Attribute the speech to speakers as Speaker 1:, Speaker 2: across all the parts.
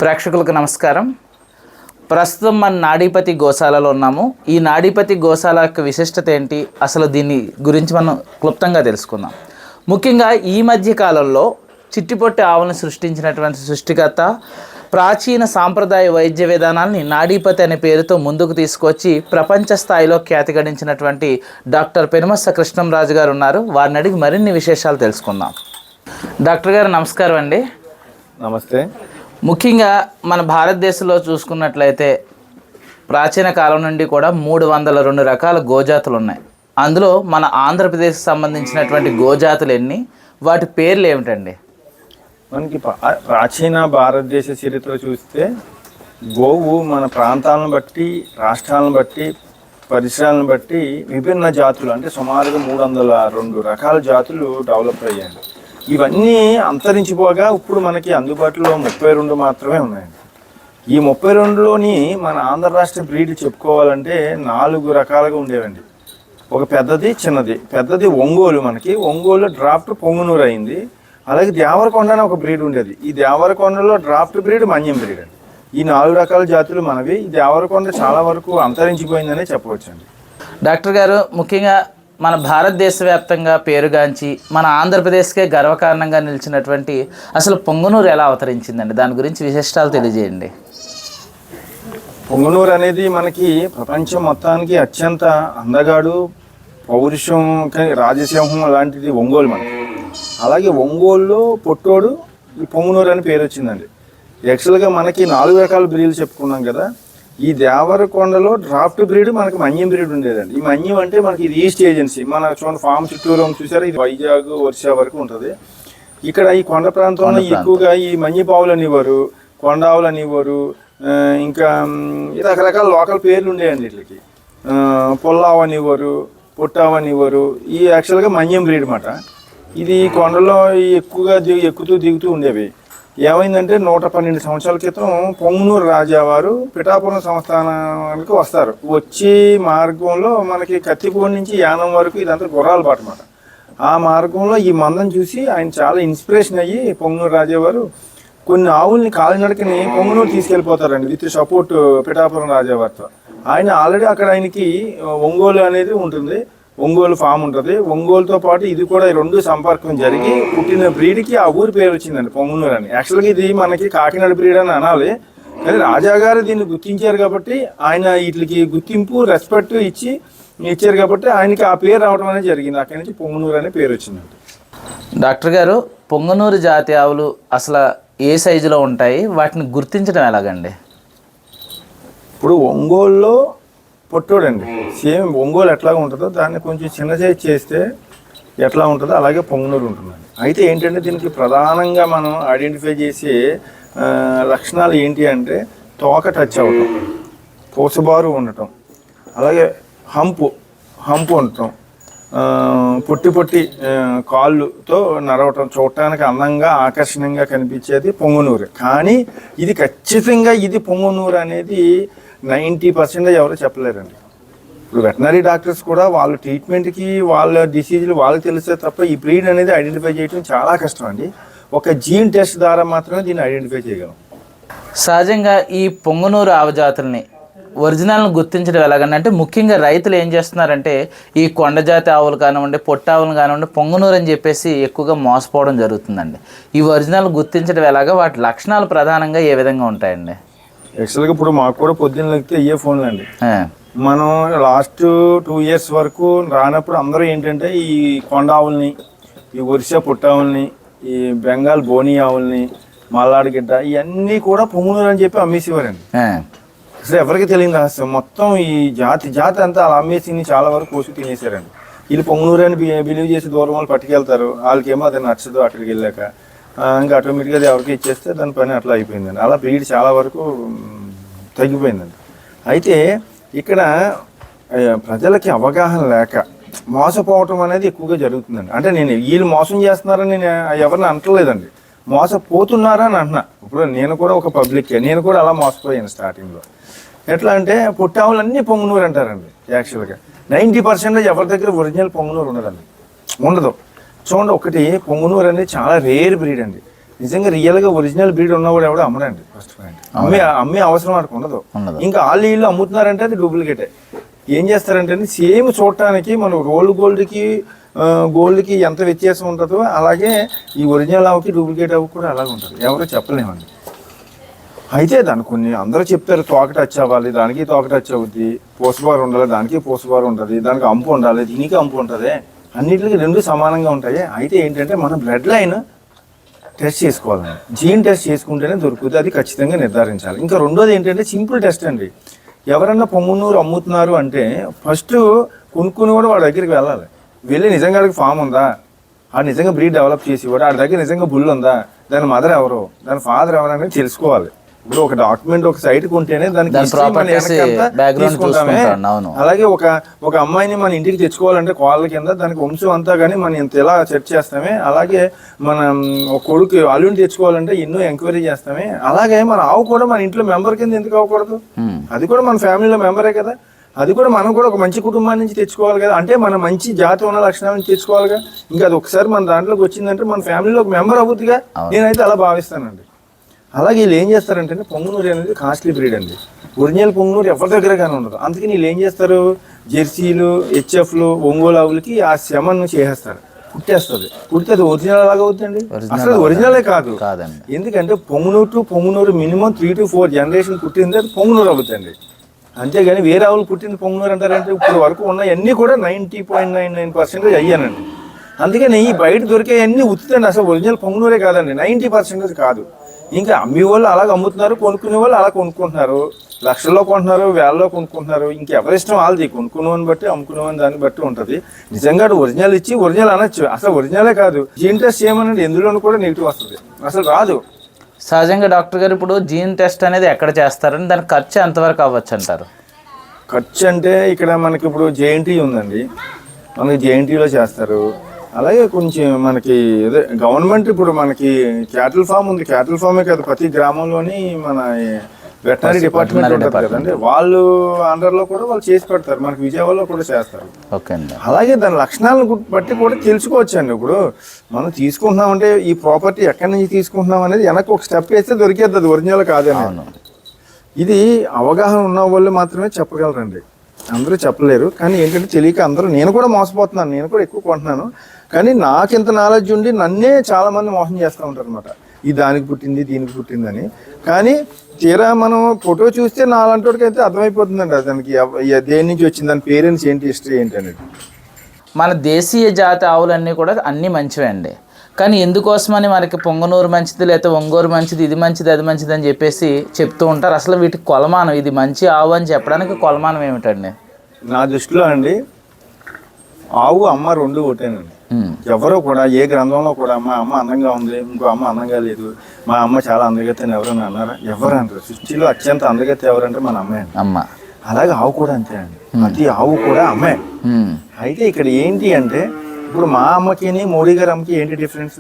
Speaker 1: ప్రేక్షకులకు నమస్కారం. ప్రస్తుతం మన నాడీపతి గోశాలలో ఉన్నాము. ఈ నాడీపతి గోశాల యొక్క విశిష్టత ఏంటి, అసలు దీని గురించి మనం క్లుప్తంగా తెలుసుకుందాం. ముఖ్యంగా ఈ మధ్య కాలంలో చిట్టిపొట్టి ఆవులను సృష్టించినటువంటి సృష్టికర్త ప్రాచీన సాంప్రదాయ వైద్య విధానాల్ని నాడీపతి అనే పేరుతో ముందుకు తీసుకొచ్చి ప్రపంచ స్థాయిలో ఖ్యాతి గడించినటువంటి డాక్టర్ పెనుమత్స కృష్ణంరాజు గారు ఉన్నారు. వారిని అడిగి మరిన్ని విశేషాలు తెలుసుకుందాం. డాక్టర్ గారు నమస్కారం అండి.
Speaker 2: నమస్తే.
Speaker 1: ముఖ్యంగా మన భారతదేశంలో చూసుకున్నట్లయితే ప్రాచీన కాలం నుండి కూడా 302 రకాల గోజాతులు ఉన్నాయి. అందులో మన ఆంధ్రప్రదేశ్కి సంబంధించినటువంటి గోజాతులు ఎన్ని, వాటి పేర్లు ఏమిటండి?
Speaker 2: మనకి ప్రాచీన భారతదేశ చరిత్ర చూస్తే గోవు మన ప్రాంతాలను బట్టి, రాష్ట్రాలను బట్టి, పరిసరాలను బట్టి విభిన్న జాతులు అంటే సుమారుగా 302 రకాల జాతులు డెవలప్ అయ్యాయి. ఇవన్నీ అంతరించిపోగా ఇప్పుడు మనకి అందుబాటులో 32 మాత్రమే ఉన్నాయండి. ఈ 32లోని మన ఆంధ్ర రాష్ట్ర బ్రీడ్ చెప్పుకోవాలంటే 4 రకాలుగా ఉండేవండి. ఒక పెద్దది, చిన్నది. పెద్దది ఒంగోలు, మనకి ఒంగోలు డ్రాఫ్ట్ పొంగునూరు అయింది. అలాగే దేవరకొండ అని ఒక బ్రీడ్ ఉండేది. ఈ దేవరకొండలో డ్రాఫ్ట్ బ్రీడ్ మన్యం బ్రీడ్ అండి. ఈ 4 రకాల జాతులు మనవి. ఈ దేవరకొండ చాలా వరకు అంతరించిపోయిందనే చెప్పవచ్చండి.
Speaker 1: డాక్టర్ గారు, ముఖ్యంగా మన భారతదేశ వ్యాప్తంగా పేరుగాంచి మన ఆంధ్రప్రదేశ్కే గర్వకారణంగా నిలిచినటువంటి అసలు పొంగునూరు ఎలా అవతరించిందండి? దాని గురించి విశిష్టాలు తెలియజేయండి.
Speaker 2: పొంగునూరు అనేది మనకి ప్రపంచం మొత్తానికి అత్యంత అందగాడు, పౌరుషం, రాజసింహం లాంటిది ఒంగోలు మనకి. అలాగే ఒంగోలులో పొట్టోడు ఈ పొంగునూరు అని పేరు వచ్చిందండి. యాక్చువల్గా మనకి 4 రకాల బ్రీడ్లు చెప్పుకున్నాం కదా. ఈ దేవరకొండలో డ్రాఫ్ట్ బ్రీడ్ మనకి మన్యం బ్రీడ్ ఉండేదండి. ఈ మన్యం అంటే మనకి ఇది ఈస్ట్ ఏజెన్సీ. మన చూడండి ఫామ్ చుట్టూరు చూసారా, ఇది వైజాగ్, వర్ష వరకు ఉంటుంది. ఇక్కడ ఈ కొండ ప్రాంతంలో ఎక్కువగా ఈ మన్యపావులు అనేవారు, కొండావులు అనేవారు, ఇంకా రకరకాల లోకల్ పేర్లు ఉండేయండి వీటికి. పొల్లావు అనేవారు, పొట్టావు అనేవారు. ఈ యాక్చువల్గా మన్యం బ్రీడ్ అన్నమాట. ఇది కొండలో ఎక్కువగా ఎక్కుతూ దిగుతూ ఉండేవి. ఏమైందంటే 112 సంవత్సరాల క్రితం పొంగునూరు రాజావారు పిఠాపురం సంస్థానానికి వస్తారు. వచ్చి మార్గంలో మనకి కత్తిపూడి నుంచి యానం వరకు ఇదంతా గుర్రాల బాట అన్నమాట. ఆ మార్గంలో ఈ మందం చూసి ఆయన చాలా ఇన్స్పిరేషన్ అయ్యి పొంగునూరు రాజావారు కొన్ని ఆవుల్ని కాలినడకని పొంగునూరు తీసుకెళ్ళిపోతారండి విత్ సపోర్ట్ పిఠాపురం రాజావారితో. ఆయన ఆల్రెడీ అక్కడ ఆయనకి ఒంగోలు అనేది ఉంటుంది, ఒంగోలు ఫామ్ ఉంటుంది. ఒంగోలుతో పాటు ఇది కూడా 2 సంపర్కం జరిగి పుట్టిన బ్రీడ్కి ఆ ఊరి పేరు వచ్చిందండి పొంగునూరు అని. యాక్చువల్గా ఇది మనకి కాకినాడ బ్రీడ్ అని అనాలి, కానీ రాజాగారు దీన్ని గుర్తించారు కాబట్టి ఆయన వీటికి గుర్తింపు, రెస్పెక్ట్ ఇచ్చారు కాబట్టి ఆయనకి ఆ పేరు రావడం అనేది జరిగింది. అక్కడి నుంచి పొంగునూరు అనే పేరు వచ్చిందండి.
Speaker 1: డాక్టర్ గారు, పొంగునూరు జాతి ఆవులు అసలు ఏ సైజులో ఉంటాయి, వాటిని గుర్తించడం ఎలాగండి?
Speaker 2: ఇప్పుడు ఒంగోలులో పొట్టోడండి సేమ్ ఒంగోలు ఎట్లాగా ఉంటుందో దాన్ని కొంచెం చిన్న సైజ్ చేస్తే ఎట్లా ఉంటుందో అలాగే పొంగునూరు ఉంటుందండి. అయితే ఏంటంటే దీనికి ప్రధానంగా మనం ఐడెంటిఫై చేసే లక్షణాలు ఏంటి అంటే తోక టచ్ అవ్వటం, పూసబారు ఉండటం, అలాగే హంపు ఉండటం, పొట్టి కాళ్ళుతో నడవటం, చూడటానికి అందంగా ఆకర్షణీయంగా కనిపించేది పొంగునూరు. కానీ ఇది ఖచ్చితంగా ఇది పొంగునూరు అనేది 90% ఎవరు చెప్పలేరండి. ఇప్పుడు వెటనరీ డాక్టర్స్ కూడా వాళ్ళ ట్రీట్మెంట్కి, వాళ్ళ డిసీజులు వాళ్ళకి తెలిసే తప్ప ఈ బ్రీడ్ అనేది ఐడెంటిఫై చేయడం చాలా కష్టం అండి. ఒక జీన్ టెస్ట్ ద్వారా మాత్రమే దీన్ని ఐడెంటిఫై చేయగలం.
Speaker 1: సహజంగా ఈ పొంగునూరు ఆవు జాతుల్ని ఒరిజినల్ను గుర్తించడం ఎలాగంటే, అంటే ముఖ్యంగా రైతులు ఏం చేస్తున్నారంటే ఈ కొండజాతి ఆవులు కానివ్వండి, పొట్టావులు కానివ్వండి, పొంగునూరు అని చెప్పేసి ఎక్కువగా మోసపోవడం జరుగుతుందండి. ఈ ఒరిజినల్ గుర్తించడం ఎలాగా, వాటి లక్షణాలు ప్రధానంగా ఏ విధంగా ఉంటాయండి?
Speaker 2: యాక్చువల్గా ఇప్పుడు మాకు కూడా పొద్దున్న లెక్కితే ఇయే ఫోన్లు అండి. మనం లాస్ట్ 2 years వరకు రానప్పుడు అందరూ ఏంటంటే ఈ కొండ ఆవుల్ని, ఈ ఒరిస్సా పుట్టావుల్ని, ఈ బెంగాల్ బోనీ ఆవుల్ని, మల్లాడిగిడ్డ ఇవన్నీ కూడా పొంగునూరు అని చెప్పి అమ్మేసేవారండి. అసలు ఎవరికి తెలియదు అసలు మొత్తం ఈ జాతి అంతా అలా అమ్మేసి చాలా వరకు కోసి తినేసారండి. వీళ్ళు పొంగునూరు అని బిలీవ్ చేసి దూరం వాళ్ళు పట్టుకెళ్తారు. వాళ్ళకేమో అది నచ్చదు. అక్కడికి వెళ్ళాక ఇంకా ఆటోమేటిక్గా అది ఎవరికి ఇచ్చేస్తే దాని పని అట్లా అయిపోయిందండి. అలా బ్రీడ్ చాలా వరకు తగ్గిపోయిందండి. అయితే ఇక్కడ ప్రజలకి అవగాహన లేక మోసపోవటం అనేది ఎక్కువగా జరుగుతుందండి. అంటే నేను వీళ్ళు మోసం చేస్తున్నారని నేను ఎవరిని అంటలేదండి, మోసపోతున్నారని అంటున్నా. ఇప్పుడు నేను కూడా ఒక పబ్లిక్, నేను కూడా అలా మోసపోయాను స్టార్టింగ్లో. ఎట్లా అంటే పొట్టావులన్నీ పొంగునూరు అంటారండి. యాక్చువల్గా 90% ఎవరి దగ్గర ఒరిజినల్ పొంగునూరు ఉండదండి, ఉండదు. చూడండి, ఒకటి పొంగునూరు అనేది చాలా రేర్ బ్రీడ్ అండి. నిజంగా రియల్గా ఒరిజినల్ బ్రీడ్ ఉన్నవాడు ఎవడో అమ్మడండి. ఫస్ట్ పాయింట్ అమ్మే అవసరం వాడికి ఉండదు. ఇంకా వాళ్ళు వీళ్ళు అమ్ముతున్నారంటే అది డూప్లికేటే. ఏం చేస్తారంటే సేమ్ చూడటానికి మనం గోల్డ్కి ఎంత వ్యత్యాసం ఉంటుందో అలాగే ఈ ఒరిజినల్ ఆవుకి డూప్లికేట్ ఆవు కూడా అలాగే ఉంటుంది. ఎవరో చెప్పలేమండి. అయితే దానికి కొన్ని అందరూ చెప్తారు తోక టచ్ అవ్వాలి, దానికి తోక టచ్ అవుద్ది, పోసబారు ఉండాలి, దానికి పోసబారు ఉంటుంది, దానికి అంపు ఉండాలి, దీనికి అంపు ఉంటుంది, అన్నిటికీ రెండు సమానంగా ఉంటాయి. అయితే ఏంటంటే మనం బ్లడ్ లైన్ టెస్ట్ చేసుకోవాలండి. జీన్ టెస్ట్ చేసుకుంటేనే దొరుకుతుంది, అది ఖచ్చితంగా నిర్ధారించాలి. ఇంకా రెండోది ఏంటంటే సింపుల్ టెస్ట్ అండి. ఎవరన్నా పొంగునూరు అమ్ముతున్నారు అంటే ఫస్ట్ కొనుక్కుని కూడా వాడి దగ్గరికి వెళ్ళాలి. వెళ్ళి నిజంగా ఫామ్ ఉందా, ఆ నిజంగా బ్రీడ్ డెవలప్ చేసేవాడు, ఆ దగ్గర నిజంగా బుల్ ఉందా, దాని మదర్ ఎవరు, దాని ఫాదర్ ఎవరు అనేది తెలుసుకోవాలి. ఇప్పుడు ఒక డాక్యుమెంట్ ఒక సైట్ కొంటేనే దానికి తీసుకుంటామే. అలాగే ఒక అమ్మాయిని మన ఇంటికి తెచ్చుకోవాలంటే కోళ్ళ కింద దానికి వంశం అంతా కానీ మనం ఇంత ఎలా సెర్చ్ చేస్తామే, అలాగే మనం ఒక కొడుకు అల్లుని తెచ్చుకోవాలంటే ఎన్నో ఎంక్వైరీ చేస్తామే. అలాగే మన ఆవు కూడా మన ఇంట్లో మెంబర్ కింద ఎందుకు అవ్వకూడదు? అది కూడా మన ఫ్యామిలీలో మెంబరే కదా. అది కూడా మనం కూడా ఒక మంచి కుటుంబాన్ని నుంచి తెచ్చుకోవాలి కదా. అంటే మన మంచి జాతి ఉన్న లక్షణాల నుంచి తెచ్చుకోవాలిగా. ఇంకా అది ఒకసారి మన దాంట్లోకి వచ్చిందంటే మన ఫ్యామిలీలో ఒక మెంబర్ అవుతుందిగా. నేనైతే అలా భావిస్తానండి. అలాగే వీళ్ళు ఏం చేస్తారంటే పొంగునూరు అనేది కాస్ట్లీ బ్రీడ్ అండి. ఒరిజినల్ పొంగునూరు ఎవరి దగ్గర కానీ ఉండదు. అందుకని వీళ్ళు ఏం చేస్తారు, జెర్సీలు, హెచ్ఎఫ్లు, ఒంగోలు ఆవులకి ఆ శమను చేసేస్తారు, పుట్టేస్తుంది. పుడితే అది ఒరిజినల్ లాగా అవుతుందండి. అసలు ఒరిజినలే కాదు. ఎందుకంటే పొంగునూరు మినిమం 3 to 4 జనరేషన్ పుట్టింది అది పొంగునూరు అవుతుందండి. అంతేగాని వేరే ఆవులు పుట్టింది పొంగునూరు అంటారంటే ఇప్పుడు వరకు ఉన్నవన్నీ కూడా 90.99% అయ్యానండి. అందుకని ఈ బయట దొరికే అన్నీ ఉత్తుతండి. అసలు ఒరిజినల్ పొంగునూరే కాదండి, 90% కాదు. ఇంకా అమ్మే వాళ్ళు అలాగ అమ్ముతున్నారు, కొనుక్కునే వాళ్ళు అలా కొనుక్కుంటున్నారు. లక్షల్లో కొంటున్నారు, వేలలో కొనుక్కుంటున్నారు. ఇంకెవరిష్టం వాళ్ళది. కొనుక్కునేవాని బట్టి అమ్ముకునేవాని దాన్ని బట్టి ఉంటుంది. నిజంగా ఒరిజినల్ ఇచ్చి ఒరిజినల్ అనొచ్చు, అసలు ఒరిజినలే కాదు. జీన్ టెస్ట్ చేయమనండి, ఎందులోనూ కూడా నెగిటివ్ వస్తుంది, అసలు రాదు.
Speaker 1: సహజంగా డాక్టర్ గారు ఇప్పుడు జీన్ టెస్ట్ అనేది ఎక్కడ చేస్తారని, దాని ఖర్చు ఎంతవరకు అవ్వచ్చు అంటారు?
Speaker 2: ఖర్చు అంటే ఇక్కడ మనకి ఇప్పుడు జేఎన్టీ ఉందండి, మనకి జేఎన్టీలో చేస్తారు. అలాగే కొంచెం మనకి అదే గవర్నమెంట్ ఇప్పుడు మనకి క్యాటిల్ ఫామ్ ఉంది. క్యాటిల్ ఫామే కాదు, ప్రతి గ్రామంలోని మన వెటనరీ డిపార్ట్మెంట్ ఉంటుంది కదండి, వాళ్ళు అండర్లో కూడా వాళ్ళు చేసి పెడతారు. మనకి విజయవాడలో కూడా చేస్తారు.
Speaker 1: ఓకే అండి.
Speaker 2: అలాగే దాని లక్షణాలను బట్టి కూడా తెలుసుకోవచ్చు అండి. ఇప్పుడు మనం తీసుకుంటున్నామంటే ఈ ప్రాపర్టీ ఎక్కడి నుంచి తీసుకుంటున్నాం అనేది వెనక్కి ఒక స్టెప్ వేస్తే దొరికేది, అది ఒరిజినల్ కాదని. ఇది అవగాహన ఉన్న వాళ్ళు మాత్రమే చెప్పగలరండి, అందరూ చెప్పలేరు. కానీ ఏంటంటే తెలియక అందరూ, నేను కూడా మోసపోతున్నాను, నేను కూడా ఎక్కువ కొంటున్నాను. కానీ నాకు ఇంత నాలెడ్జ్ ఉండి నన్నే చాలా మంది మోసం చేస్తూ ఉంటారు అనమాట. ఈ దానికి పుట్టింది దీనికి పుట్టిందని. కానీ తీరా మనం ఫోటో చూస్తే నాలంటోడికి అయితే అర్థమైపోతుందండి దానికి దేని నుంచి వచ్చింది, దాని పేరెంట్స్ ఏంటి, హిస్టరీ ఏంటి అనేది.
Speaker 1: మన దేశీయ జాతి ఆవులన్నీ కూడా అన్నీ మంచివే అండి. కానీ ఎందుకోసమని మనకి పొంగనూరు మంచిది, లేకపోతే ఒంగోరు మంచిది, ఇది మంచిది అది మంచిది అని చెప్పేసి చెప్తూ ఉంటారు. అసలు వీటికి కొలమానం, ఇది మంచి ఆవు అని చెప్పడానికి కొలమానం ఏమిటండి?
Speaker 2: నా దృష్టిలో అండి ఆవు అమ్మ రెండు ఒకటేనండి. ఎవరో కూడా ఏ గ్రంథంలో కూడా మా అమ్మ అందంగా ఉంది, ఇంకో అమ్మ అందంగా లేదు, మా అమ్మ చాలా అందగత్తని ఎవరైనా అన్నారా? ఎవరు అంటారు? సృష్టిలో అత్యంత అందగత్త ఎవరంటే మన అమ్మే అండి. అమ్మ. అలాగే ఆవు కూడా అంతే అండి, ప్రతి ఆవు కూడా అమ్మే. అయితే ఇక్కడ ఏంటి అంటే ఇప్పుడు మా అమ్మకి మోడీ గారి అమ్మకి ఏంటి డిఫరెన్స్?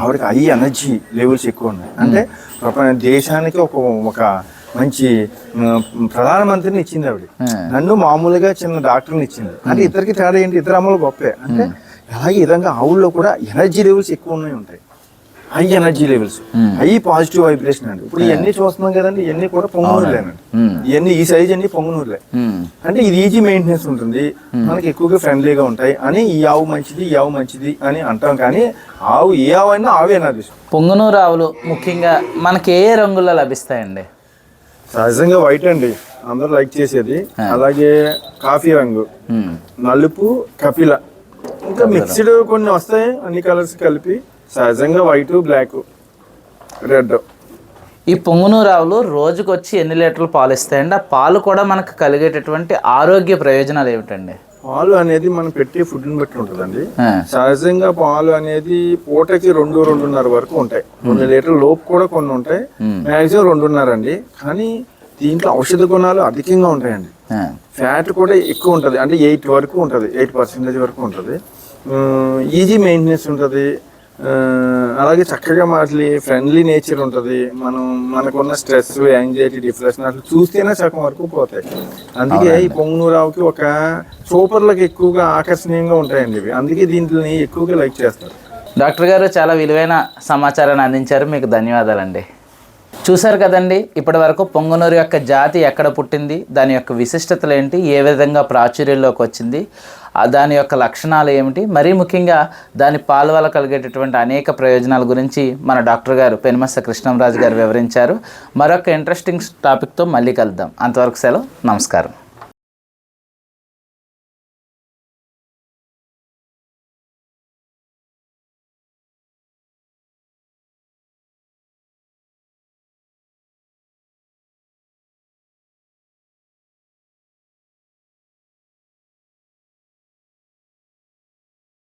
Speaker 2: ఆవిడకి హై ఎనర్జీ లెవెల్స్ ఎక్కువ ఉన్నాయి. అంటే దేశానికి ఒక మంచి ప్రధానమంత్రిని ఇచ్చింది ఆవిడ. నన్ను మామూలుగా చిన్న డాక్టర్ని ఇచ్చింది. అంటే ఇద్దరికి తేడా ఏంటి? ఇద్దరు అమ్మలు గొప్పే. అంటే అలాగే ఈ విధంగా ఆవుల్లో కూడా ఎనర్జీ లెవెల్స్ ఎక్కువ ఉంటాయి. High energy levels, high positive vibration అండి. ఇప్పుడు ఇవన్నీ చూస్తున్నాం కదండి, ఇవన్నీ కూడా పొంగునూరులేనండి. ఇవన్నీ ఈ సైజ్ అన్ని పొంగునూరులే. అంటే ఇది ఈజీ మెయింటెనెన్స్ ఉంటుంది, మనకి ఎక్కువగా ఫ్రెండ్లీగా ఉంటాయి అని ఈ ఆవు మంచిది, ఈ ఆవు మంచిది అని అంటాం. కానీ ఆవు ఏ ఆవు అయినా ఆవే నాది.
Speaker 1: పొంగునూరు ఆవులు ముఖ్యంగా మనకి ఏ రంగుల్లో లభిస్తాయండి?
Speaker 2: సహజంగా వైట్ అండి, అందరూ లైక్ చేసేది. అలాగే కాఫీ రంగు, నలుపు, కపిల, ఇంకా మిక్స్డ్ కొన్ని వస్తాయి అన్ని కలర్స్ కలిపి. సహజంగా వైట్, బ్లాక్, రెడ్.
Speaker 1: ఈ పొంగునూరు ఆవులు రోజుకు వచ్చి ఎన్ని లీటర్లు పాలు ఇస్తాయండి? ఆ పాలు కూడా మనకు కలిగేటటువంటి ఆరోగ్య ప్రయోజనాలు ఏమిటండి?
Speaker 2: పాలు అనేది మనం పెట్టే ఫుడ్ని బట్టి ఉంటుందండి. సహజంగా పాలు అనేది పూటకి 2-2.5 వరకు ఉంటాయి. 2 లీటర్ల లోపు కూడా కొన్ని ఉంటాయి, మాక్సిమం 2.5 అండి. కానీ దీంట్లో ఔషధ గుణాలు అధికంగా ఉంటాయండి. ఫ్యాట్ కూడా ఎక్కువ ఉంటుంది, అంటే 8 వరకు ఉంటుంది, 8% వరకు ఉంటుంది. ఈజీ మెయింటెనెన్స్ ఉంటుంది. అలాగే చక్కగా మాటలి ఫ్రెండ్లీ నేచర్ ఉంటుంది. మనకున్న స్ట్రెస్, యాంగ్జైటీ, డిప్రెషన్ అట్లా చూస్తేనే సగం వరకు పోతాయి. అందుకే ఈ పొంగునూరు ఆవుకి ఒక సూపర్లకు ఎక్కువగా ఆకర్షణీయంగా ఉంటాయండి ఇవి. అందుకే దీంట్ని ఎక్కువగా లైక్ చేస్తారు.
Speaker 1: డాక్టర్ గారు చాలా విలువైన సమాచారాన్ని అందించారు, మీకు ధన్యవాదాలండి. చూశారు కదండి, ఇప్పటి వరకు పొంగనూరు యొక్క జాతి ఎక్కడ పుట్టింది, దాని యొక్క విశిష్టతలు ఏంటి, ఏ విధంగా ప్రాచుర్యంలోకి వచ్చింది, దాని యొక్క లక్షణాలు ఏమిటి, మరీ ముఖ్యంగా దాని పాల వల్ల కలిగేటటువంటి అనేక ప్రయోజనాల గురించి మన డాక్టర్ గారు పెనుమత్స కృష్ణంరాజు గారు వివరించారు. మరొక ఇంట్రెస్టింగ్ టాపిక్తో మళ్ళీ కలుద్దాం. అంతవరకు సెలవు, నమస్కారం.